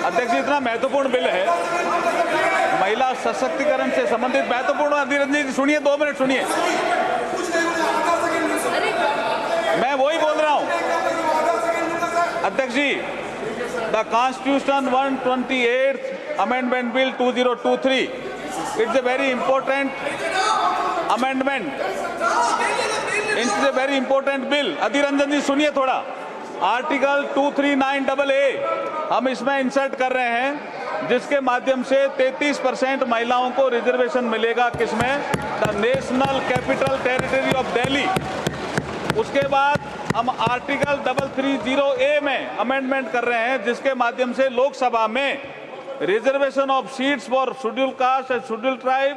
अध्यक्ष जी, इतना महत्वपूर्ण बिल है, महिला सशक्तिकरण से संबंधित महत्वपूर्ण। अधीर रंजन जी सुनिए, 2 मिनट सुनिए, मैं वही बोल रहा हूं। अध्यक्ष जी, the constitution 128th amendment bill 2023, it's a very important amendment, it's a very important bill. Adhir Ranjan ji सुनिए थोड़ा, आर्टिकल 239AA हम इसमें इंसर्ट कर रहे हैं, जिसके माध्यम से 33% महिलाओं को रिजर्वेशन मिलेगा। किसमें? The national capital territory of Delhi. उसके बाद हम आर्टिकल 330A में अमेंडमेंट कर रहे हैं, जिसके माध्यम से लोकसभा में reservation of seats for schedule caste and schedule tribe,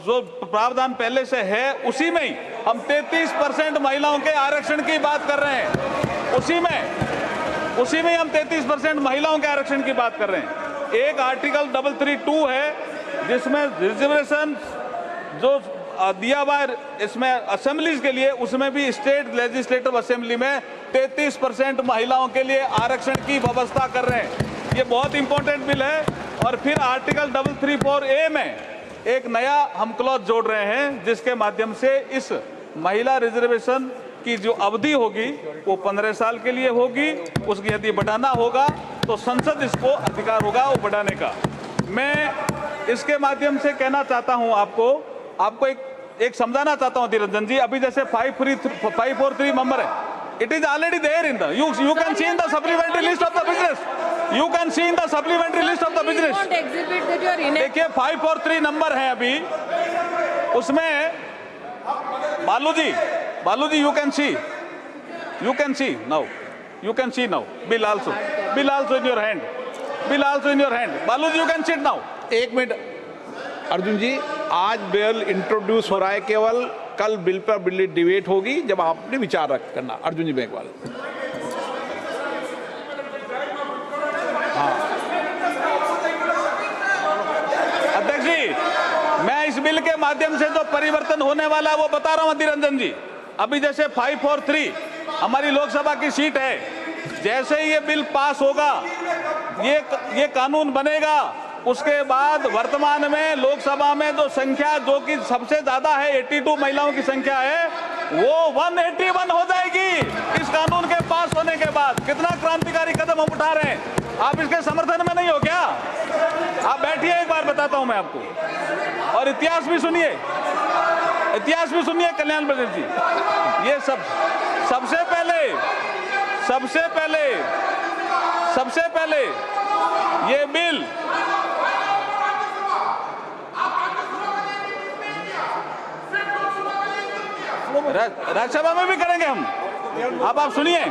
जो प्रावधान पहले से है उसी में ही हम 33% महिलाओं के आरक्षण की बात कर रहे हैं। उसी में हम 33% महिलाओं के आरक्षण की बात कर रहे हैं। एक आर्टिकल 332 है, जिसमें रिजर्वेशन जो दिया हुआ है इसमें असेंबलीज के लिए, उसमें भी स्टेट लेजिस्लेटिव असेंबली में 33% महिलाओं के लिए आरक्षण की व्यवस्था कर रहे हैं। ये बहुत इंपॉर्टेंट बिल है। और फिर आर्टिकल 334A में एक नया हम क्लॉज जोड़ रहे हैं, जिसके माध्यम से इस महिला रिजर्वेशन की जो अवधि होगी वो 15 साल के लिए होगी। उसकी यदि बढ़ाना होगा तो संसद इसको अधिकार होगा वो बढ़ाने का। मैं इसके माध्यम से कहना चाहता हूं, आपको एक समझाना चाहता हूं धीरज जी। अभी जैसे 543 नंबर है, it is already there in the you can see in the supplementary list of the business, you can see in the supplementary list of the business. देखिए 543 नंबर है अभी, उसमें Balu ji you can see now, you can see now, bill also in your hand, Balu ji you can sit now। 1 minute Arjun ji, आज bill introduce हो रहा है, केवल कल बिल पर बिल डिबेट होगी जब आपने विचार रख करना। अर्जुन जी मेघवाल। अध्यक्ष जी, मैं इस बिल के माध्यम से जो परिवर्तन होने वाला है वो बता रहा हूं अधीर रंजन जी। अभी जैसे 543 हमारी लोकसभा की सीट है, जैसे ही ये बिल पास होगा, ये कानून बनेगा, उसके बाद वर्तमान में लोकसभा में जो संख्या जो कि सबसे ज्यादा है 82 महिलाओं की संख्या है, वो 181 हो जाएगी इस कानून के पास होने के बाद। कितना क्रांतिकारी कदम हम उठा रहे हैं, आप इसके समर्थन में नहीं हो क्या? आप बैठिए, एक बार बताता हूं मैं आपको। और इतिहास भी सुनिए कल्याण बजट जी। ये सबसे पहले ये बिल राज्यसभा में भी करेंगे हम। अब आप सुनिए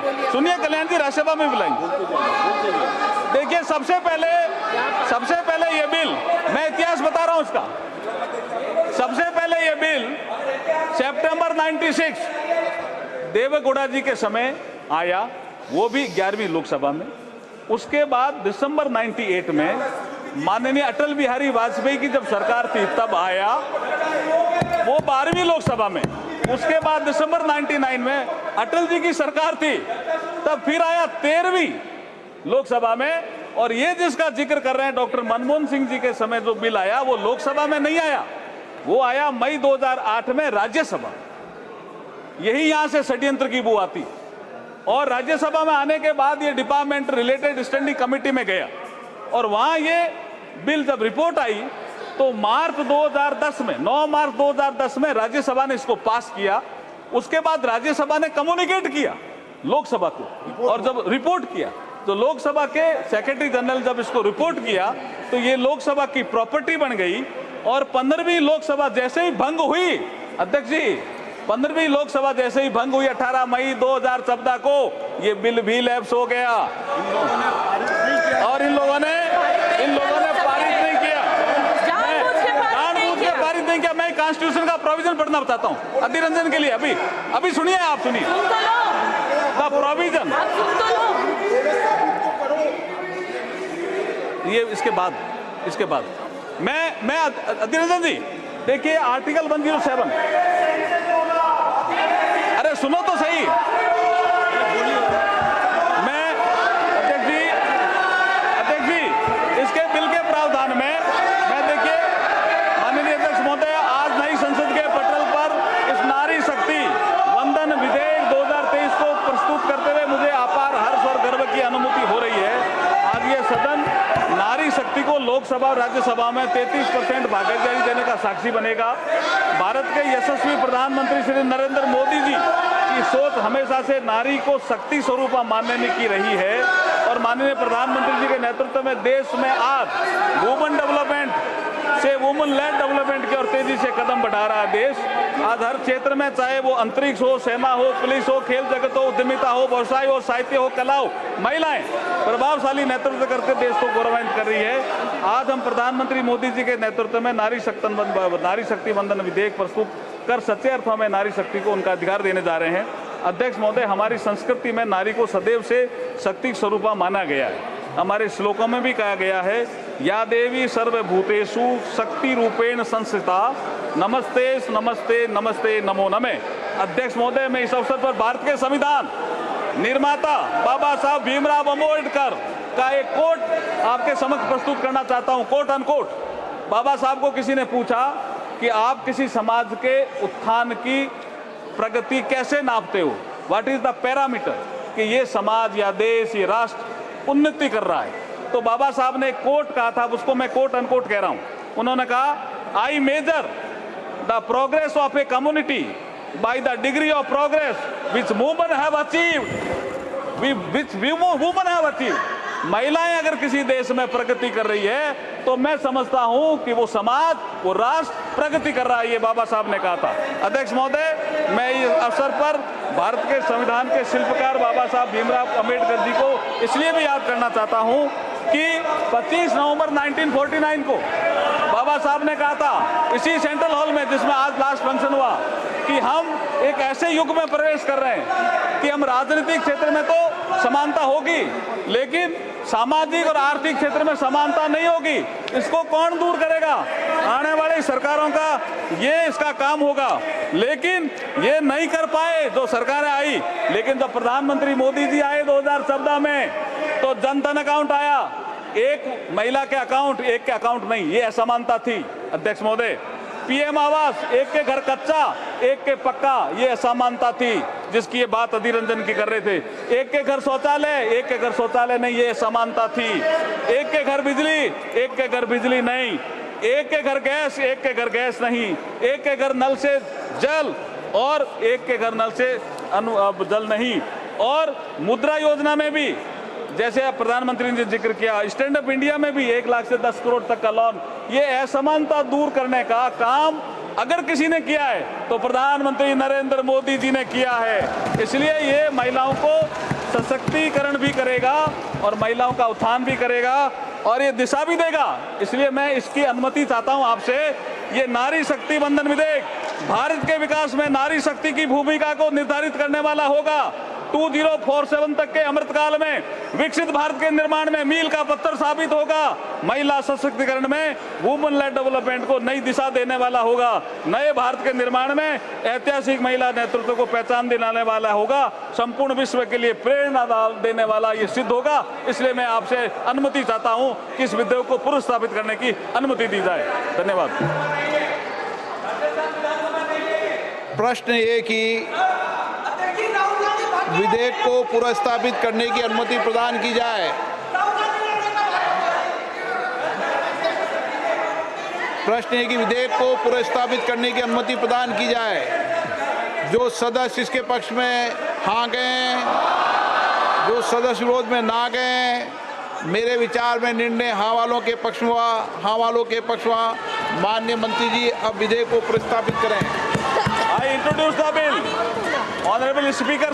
कल्याण जी, राज्यसभा में बुलाएंगे। देखिए सबसे पहले ये बिल, मैं इतिहास बता रहा हूं उसका। सबसे पहले ये बिल सितंबर 96 देवेगौड़ा जी के समय आया, वो भी 11वीं लोकसभा में। उसके बाद दिसंबर 98 में माननीय अटल बिहारी वाजपेयी की जब सरकार थी तब आया, वो 12वीं लोकसभा में। उसके बाद दिसंबर 99 में अटल जी की सरकार थी, तब फिर आया 13वीं लोकसभा में। और ये जिसका जिक्र कर रहे हैं डॉक्टर मनमोहन सिंह जी के समय जो बिल आया, वो लोकसभा में नहीं आया, वो आया मई 2008 में राज्यसभा। यही यहां से षड्यंत्र की बू आती। और राज्यसभा में आने के बाद ये डिपार्टमेंट रिलेटेड स्टैंडिंग कमेटी में गया, और वहां ये बिल जब रिपोर्ट आई तो मार्च 2010 में 9 मार्च 2010 में राज्यसभा ने इसको पास किया। उसके बाद राज्यसभा ने कम्युनिकेट किया लोकसभा को, और जब रिपोर्ट किया तो लोकसभा के सेक्रेटरी जनरल जब इसको रिपोर्ट किया तो ये लोकसभा की प्रॉपर्टी बन गई। और 15वीं लोकसभा जैसे ही भंग हुई, अध्यक्ष जी 15वीं लोकसभा जैसे ही भंग हुई 18 मई 2014 को, ये बिल भी लैप्स हो गया। और इन लोगों ने पारित नहीं किया, जानबूझ के पारित नहीं किया। मैं कॉन्स्टिट्यूशन का प्रोविजन पढ़ना बताता हूँ अधीर रंजन के लिए। अभी सुनिए, आप सुनिए द प्रोविजन। ये इसके बाद मैं अधीर रंजन जी, देखिए आर्टिकल 107। अरे सुनो तो सही। मैं अध्यक्ष शक्ति को लोकसभा और राज्यसभा में 33% भागीदारी देने का साक्षी बनेगा। भारत के यशस्वी प्रधानमंत्री श्री नरेंद्र मोदी जी की सोच हमेशा से नारी को शक्ति स्वरूप मानने की रही है और माननीय प्रधानमंत्री जी के नेतृत्व में देश में आज वुमेन डेवलपमेंट से वुमेन लेड डेवलपमेंट की ओर तेजी से कदम बढ़ा रहा है देश। आज हर क्षेत्र में, चाहे वो अंतरिक्ष हो, सेना हो, पुलिस हो, खेल जगत हो, उद्यमिता हो, व्यवसाय हो, साहित्य हो, कला हो, महिलाएं प्रभावशाली नेतृत्व करके देश को गौरवान्वित कर रही है। आज हम प्रधानमंत्री मोदी जी के नेतृत्व में नारी शक्ति बंधन विधेयक प्रस्तुत कर सच्चे अर्थों में नारी शक्ति को उनका अधिकार देने जा रहे हैं। अध्यक्ष महोदय, हमारी संस्कृति में नारी को सदैव से शक्ति स्वरूपा माना गया है। हमारे श्लोकों में भी कहा गया है, या देवी सर्वभूतेषु शक्ति रूपेण संस्थिता, नमस्ते नमस्ते नमस्ते नमो नमे। अध्यक्ष महोदय, मैं इस अवसर पर भारत के संविधान निर्माता बाबा साहब भीमराव अम्बेडकर का एक कोट आपके समक्ष प्रस्तुत करना चाहता हूं, कोट अनकोट। बाबा साहब को किसी ने पूछा कि आप किसी समाज के उत्थान की प्रगति कैसे नापते हो, व्हाट इज द पैरामीटर, कि ये समाज या देश, ये राष्ट्र उन्नति कर रहा है। तो बाबा साहब ने एक कोट कहा था, उसको मैं कोट अनकोट कह रहा हूं। उन्होंने कहा, I measure the progress of a community by the degree of progress which women have achieved, which women have achieved. महिलाएं अगर किसी देश में प्रगति कर रही है तो मैं समझता हूं कि वो समाज, वो राष्ट्र प्रगति कर रहा है, ये बाबा साहब ने कहा था। अध्यक्ष महोदय, मैं इस अवसर पर भारत के संविधान के शिल्पकार बाबा साहब भीमराव अम्बेडकर जी को इसलिए भी याद करना चाहता हूं कि 25 नवंबर 1949 को बाबा साहब ने कहा था इसी सेंट्रल हॉल में, जिसमें आज लास्ट फंक्शन हुआ, कि हम एक ऐसे युग में प्रवेश कर रहे हैं कि हम राजनीतिक क्षेत्र में तो समानता होगी, लेकिन सामाजिक और आर्थिक क्षेत्र में समानता नहीं होगी। इसको कौन दूर करेगा? आने वाली सरकारों का ये इसका काम होगा। लेकिन ये नहीं कर पाए जो सरकारें आई, लेकिन जब प्रधानमंत्री मोदी जी आए 2014 में, तो जन धन अकाउंट आया, एक महिला के अकाउंट, एक के अकाउंट नहीं, ये असमानता थी। अध्यक्ष महोदय, पीएम आवास, एक के घर कच्चा, एक के पक्का, ये असमानता थी जिसकी ये बात अधीर रंजन की कर रहे थे। एक के घर शौचालय, एक के घर शौचालय नहीं, ये असमानता थी। एक के घर बिजली, एक के घर बिजली नहीं। एक के घर गैस, एक के घर गैस नहीं। एक के घर नल से जल और एक के घर नल से जल नहीं। और मुद्रा योजना में भी, जैसे प्रधानमंत्री ने जिक्र किया, स्टैंड अप इंडिया में भी 1 लाख से 10 करोड़ तक का लोन, ये असमानता दूर करने का काम अगर किसी ने किया है तो प्रधानमंत्री नरेंद्र मोदी जी ने किया है। इसलिए ये महिलाओं को सशक्तिकरण भी करेगा और महिलाओं का उत्थान भी करेगा और ये दिशा भी देगा। इसलिए मैं इसकी अनुमति चाहता हूं आपसे। ये नारी शक्ति बंधन विधेयक भारत के विकास में नारी शक्ति की भूमिका को निर्धारित करने वाला होगा। 2047 तक के अमृतकाल में विकसित भारत के निर्माण में मील का पत्थर साबित होगा। महिला सशक्तिकरण में वुमेन लेड डेवलपमेंट को नई दिशा देने वाला होगा। नए भारत के निर्माण में ऐतिहासिक महिला नेतृत्व को पहचान दिलाने वाला होगा। संपूर्ण विश्व के लिए प्रेरणा देने वाला ये सिद्ध होगा। इसलिए मैं आपसे अनुमति चाहता हूं कि इस विधेयक को पुनर्स्थापित करने की अनुमति दी जाए। धन्यवाद। प्रश्न ये कि विधेयक को पुनर्स्थापित करने की अनुमति प्रदान की जाए। प्रश्न है कि विधेयक को पुनर्स्थापित करने की अनुमति प्रदान की जाए। जो सदस्य इसके पक्ष में हाँ गए, जो सदस्य विरोध में ना गए, मेरे विचार में निर्णय हाँ वालों के पक्ष में हुआ। हाँ वालों के पक्ष हुआ। माननीय मंत्री जी अब विधेयक को प्रस्तावित करें। I introduce the bill. Honorable Speaker.